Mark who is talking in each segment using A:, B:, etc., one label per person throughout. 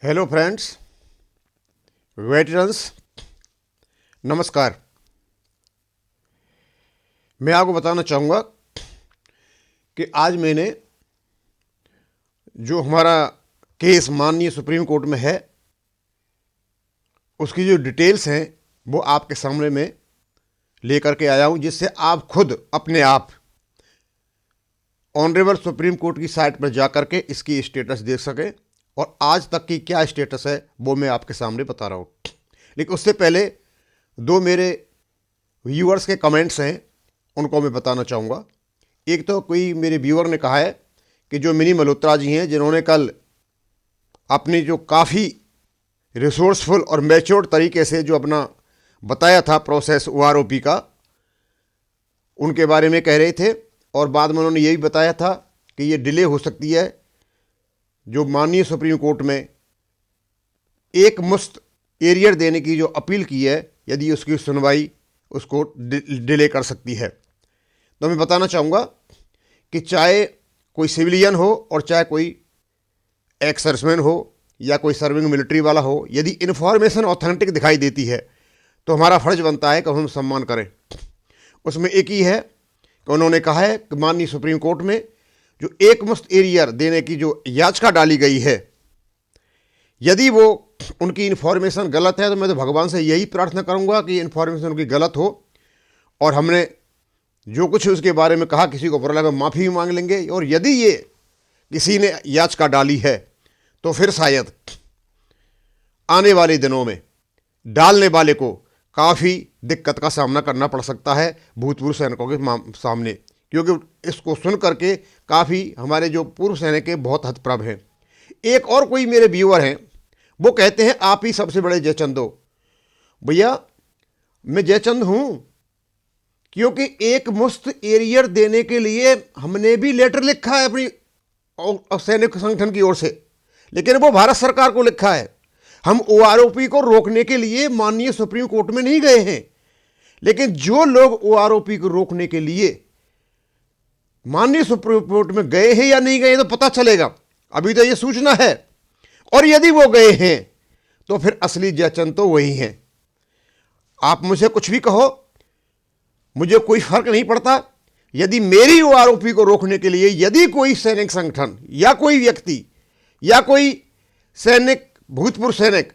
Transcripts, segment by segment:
A: Hello friends, veterans, नमस्कार। मैं आपको बताना चाहूँगा कि आज मैंने जो हमारा केस माननीय सुप्रीम कोर्ट में है उसकी जो डिटेल्स हैं वो आपके सामने में लेकर के आया हूँ, जिससे आप खुद अपने आप ऑनरेबल सुप्रीम कोर्ट की साइट पर जा कर के इसकी स्टेटस देख सकें और आज तक की क्या स्टेटस है वो मैं आपके सामने बता रहा हूँ। लेकिन उससे पहले दो मेरे व्यूअर्स के कमेंट्स हैं, उनको मैं बताना चाहूँगा। एक तो कोई मेरे व्यूअर ने कहा है कि जो मिनी मल्होत्रा जी हैं, जिन्होंने कल अपनी जो काफ़ी रिसोर्सफुल और मैच्योर्ड तरीके से जो अपना बताया था प्रोसेस OROP का, उनके बारे में कह रहे थे और बाद में उन्होंने यही बताया था कि ये डिले हो सकती है। जो माननीय सुप्रीम कोर्ट में एक मुश्त एरियर देने की जो अपील की है, यदि उसकी सुनवाई उसको डिले कर सकती है। तो मैं बताना चाहूँगा कि चाहे कोई सिविलियन हो और चाहे कोई एक्स सर्विसमैन हो या कोई सर्विंग मिलिट्री वाला हो, यदि इन्फॉर्मेशन ऑथेंटिक दिखाई देती है तो हमारा फ़र्ज बनता है कि हम सम्मान करें। उसमें एक ही है कि उन्होंने कहा है कि माननीय सुप्रीम कोर्ट में जो एक मुश्त एरियर देने की जो याचिका डाली गई है, यदि वो उनकी इन्फॉर्मेशन गलत है तो मैं तो भगवान से यही प्रार्थना करूंगा कि इन्फॉर्मेशन उनकी गलत हो और हमने जो कुछ उसके बारे में कहा किसी को बुरा लगा माफ़ी भी मांग लेंगे। और यदि ये किसी ने याचिका डाली है तो फिर शायद आने वाले दिनों में डालने वाले को काफ़ी दिक्कत का सामना करना पड़ सकता है भूतपूर्व सैनिकों के सामने, क्योंकि इसको सुन करके काफ़ी हमारे जो पूर्व सैनिक हैं बहुत हतप्रभ हैं। एक और कोई मेरे व्यूअर हैं, वो कहते हैं आप ही सबसे बड़े जयचंद हो। भैया, मैं जयचंद हूँ क्योंकि एक मुश्त एरियर देने के लिए हमने भी लेटर लिखा है अपनी सैनिक संगठन की ओर से, लेकिन वो भारत सरकार को लिखा है। हम OROP को रोकने के लिए माननीय सुप्रीम कोर्ट में नहीं गए हैं, लेकिन जो लोग OROP को रोकने के लिए माननीय सुप्रीम कोर्ट में गए हैं या नहीं गए तो पता चलेगा, अभी तो ये सूचना है। और यदि वो गए हैं तो फिर असली जयचंद तो वही हैं। आप मुझे कुछ भी कहो, मुझे कोई फर्क नहीं पड़ता। यदि मेरी OROP को रोकने के लिए यदि कोई सैनिक संगठन या कोई व्यक्ति या कोई सैनिक, भूतपूर्व सैनिक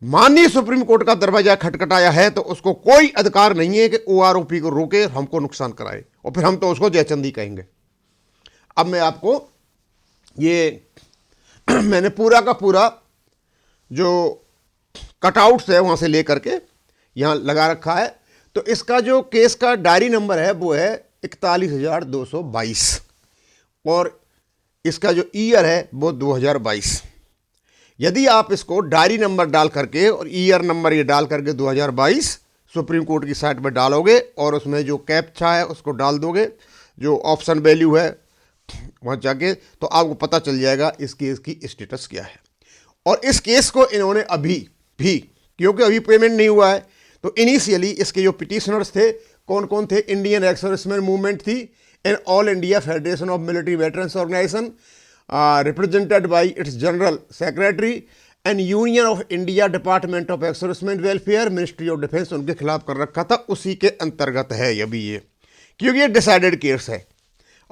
A: माननीय सुप्रीम कोर्ट का दरवाजा खटखटाया है तो उसको कोई अधिकार नहीं है कि OROP को रोके, हमको नुकसान कराए, और फिर हम तो उसको जयचंदी कहेंगे। अब मैं आपको ये मैंने पूरा का पूरा जो कटआउट्स है वहाँ से लेकर के यहाँ लगा रखा है। तो इसका जो केस का डायरी नंबर है वो है 41,222 और इसका जो ईयर है वो 2022। यदि आप इसको डायरी नंबर डाल करके और ईयर नंबर ये डाल करके 2022 सुप्रीम कोर्ट की साइट पर डालोगे और उसमें जो कैप्चा है उसको डाल दोगे, जो ऑप्शन वैल्यू है वहाँ जाके, तो आपको पता चल जाएगा इस केस की स्टेटस क्या है। और इस केस को इन्होंने अभी भी, क्योंकि अभी पेमेंट नहीं हुआ है, तो इनिशियली इसके जो पिटिशनर्स थे कौन कौन थे, इंडियन एक्स सर्विसमैन मूवमेंट थी and all India federation of military veterans organisation represented by its general secretary and union of India department of ex serviceman welfare, ministry of defence, उनके खिलाफ कर रखा था। उसी के अंतर्गत है अभी ये, क्योंकि ये डिसाइडेड केस है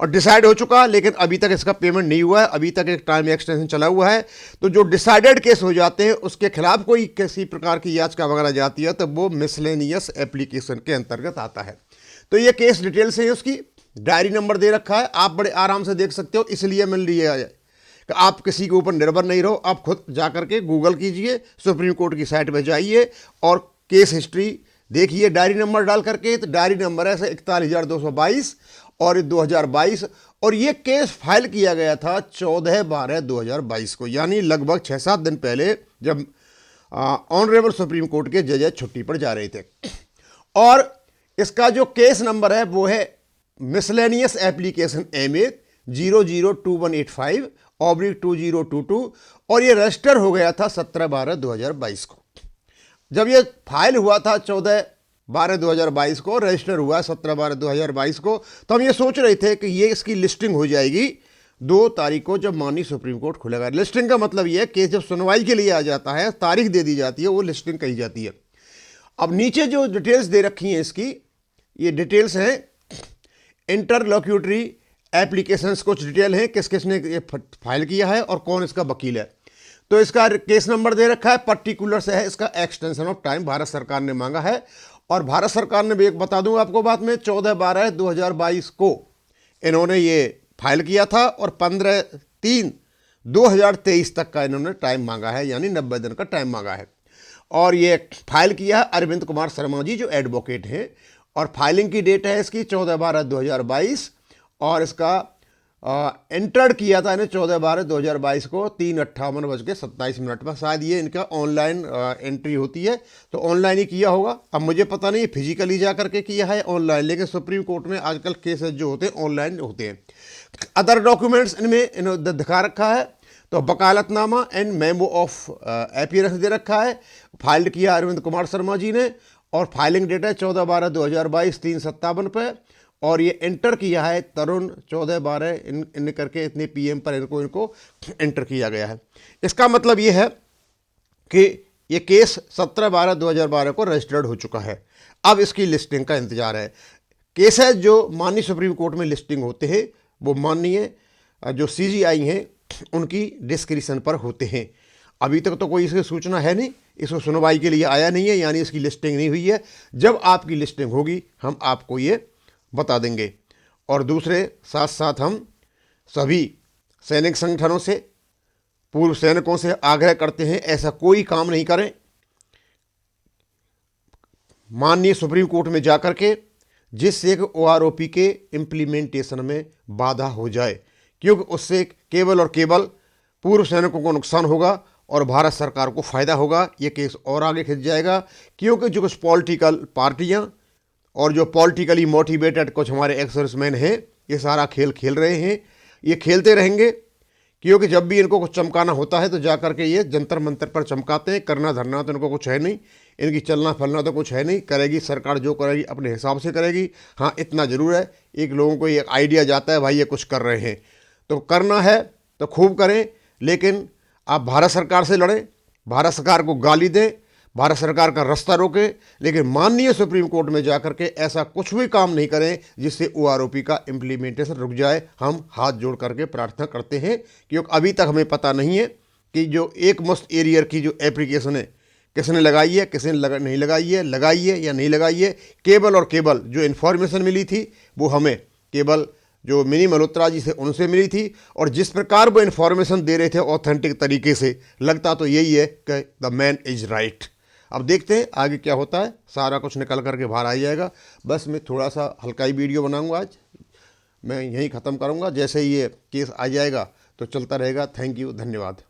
A: और डिसाइड हो चुका, लेकिन अभी तक इसका पेमेंट नहीं हुआ है। अभी तक एक टाइम एक्सटेंशन चला हुआ है। तो जो डिसाइडेड केस हो जाते हैं उसके खिलाफ कोई किसी प्रकार की याचिका वगैरह जाती है तो वो मिसलेनियस एप्लीकेशन के अंतर्गत आता है। तो ये केस डिटेल से उसकी डायरी नंबर दे रखा है, आप बड़े आराम से देख सकते हो। इसलिए मिल रही है कि आप किसी के ऊपर निर्भर नहीं रहो, आप खुद जा करके गूगल कीजिए, सुप्रीम कोर्ट की साइट पर जाइए और केस हिस्ट्री देखिए डायरी नंबर डाल करके। तो डायरी नंबर है 41,222 और 2022, और ये केस फाइल किया गया था 14/12/2022 को, यानी लगभग 6-7 दिन पहले, जब ऑनरेबल सुप्रीम कोर्ट के जज छुट्टी पर जा रहे थे। और इसका जो केस नंबर है वो है मिसलेनियस एप्लीकेशन MA 002185/2022 और ये रजिस्टर हो गया था 17/12/2022 को। जब ये फाइल हुआ था 14/12/2022 को, रजिस्टर हुआ 17/12/2022 को, तो हम ये सोच रहे थे कि ये इसकी लिस्टिंग हो जाएगी 2 तारीख को जब माननीय सुप्रीम कोर्ट खुलेगा। लिस्टिंग का मतलब यह है केस जब सुनवाई के लिए आ जाता है, तारीख दे दी जाती है, वो लिस्टिंग कही जाती है। अब नीचे जो डिटेल्स दे रखी हैं इसकी, ये डिटेल्स हैं इंटरलोक्यूटरी एप्लीकेशंस, कुछ डिटेल हैं किस किस ने ये फाइल किया है और कौन इसका वकील है। तो इसका केस नंबर दे रखा है, पर्टिकुलर से है, इसका एक्सटेंशन ऑफ टाइम भारत सरकार ने मांगा है। और भारत सरकार ने भी एक बता दूंगा आपको बाद में, 14/12/2022 को इन्होंने ये फाइल किया था और 15/3/2023 तक का इन्होंने टाइम मांगा है, यानी 90 दिन का टाइम मांगा है। और ये फाइल किया है अरविंद कुमार शर्मा जी, जो एडवोकेट हैं। और फाइलिंग की डेट है इसकी 14/12/2022 और इसका एंटर्ड किया था इन्हें 14/12/2022 को 3:58:27 पर। शायद ये इनका ऑनलाइन एंट्री होती है, तो ऑनलाइन ही किया होगा। अब मुझे पता नहीं फिजिकली जा करके किया है ऑनलाइन, लेकिन सुप्रीम कोर्ट में आजकल केसेस जो होते हैं ऑनलाइन होते हैं। अदर डॉक्यूमेंट्स इनमें इन्होंने दिखा रखा है, तो वकालतनामा एंड मेमो ऑफ अपीयरेंस दे रखा है, फाइल्ड किया अरविंद कुमार शर्मा जी ने, और फाइलिंग डेट है 14/12/2022 3:57 पे। और ये एंटर किया है तरुण 14/12 इन करके इतने PM पर इनको एंटर किया गया है। इसका मतलब ये है कि ये केस 17/12/2012 को रजिस्टर्ड हो चुका है। अब इसकी लिस्टिंग का इंतजार है। केसेस जो माननीय सुप्रीम कोर्ट में लिस्टिंग होते हैं वो माननीय जो CGI हैं उनकी डिस्क्रिप्शन पर होते हैं। अभी तक तो कोई इसकी सूचना है नहीं, इसको सुनवाई के लिए आया नहीं है, यानी इसकी लिस्टिंग नहीं हुई है। जब आपकी लिस्टिंग होगी हम आपको ये बता देंगे। और दूसरे साथ साथ हम सभी सैनिक संगठनों से, पूर्व सैनिकों से आग्रह करते हैं ऐसा कोई काम नहीं करें माननीय सुप्रीम कोर्ट में जाकर के जिससे कि OROP के इम्प्लीमेंटेशन में बाधा हो जाए, क्योंकि उससे केवल और केवल पूर्व सैनिकों को नुकसान होगा और भारत सरकार को फ़ायदा होगा। ये केस और आगे खिंच जाएगा, क्योंकि जो कुछ पॉलिटिकल पार्टियां और जो पॉलिटिकली मोटिवेटेड कुछ हमारे एक्सर्विसमैन हैं ये सारा खेल खेल रहे हैं, ये खेलते रहेंगे। क्योंकि जब भी इनको कुछ चमकाना होता है तो जा कर के ये जंतर मंतर पर चमकाते हैं। करना धरना तो इनको कुछ है नहीं, इनकी चलना फलना तो कुछ है नहीं। करेगी सरकार जो करेगी अपने हिसाब से करेगी। हाँ, इतना ज़रूर है, एक लोगों को एक आइडिया जाता है भाई ये कुछ कर रहे हैं, तो करना है तो खूब करें, लेकिन आप भारत सरकार से लड़ें, भारत सरकार को गाली दें, भारत सरकार का रास्ता रोके, लेकिन माननीय सुप्रीम कोर्ट में जाकर के ऐसा कुछ भी काम नहीं करें जिससे OROP का इम्प्लीमेंटेशन रुक जाए। हम हाथ जोड़ करके प्रार्थना करते हैं, क्योंकि अभी तक हमें पता नहीं है कि जो एक मस्ट एरियर की जो एप्लीकेशन है किसने लगाई है, किसने नहीं लगाई है या नहीं लगाई है। केवल और केवल जो इन्फॉर्मेशन मिली थी वो हमें केवल जो मिनी मल्होत्रा जी से उनसे मिली थी, और जिस प्रकार वो इन्फॉर्मेशन दे रहे थे ऑथेंटिक तरीके से, लगता तो यही है कि द मैन इज राइट। अब देखते हैं आगे क्या होता है, सारा कुछ निकल करके बाहर आ जाएगा। बस मैं थोड़ा सा हल्का ही वीडियो बनाऊंगा आज, मैं यहीं ख़त्म करूंगा। जैसे ही ये केस आ जाएगा तो चलता रहेगा। थैंक यू, धन्यवाद।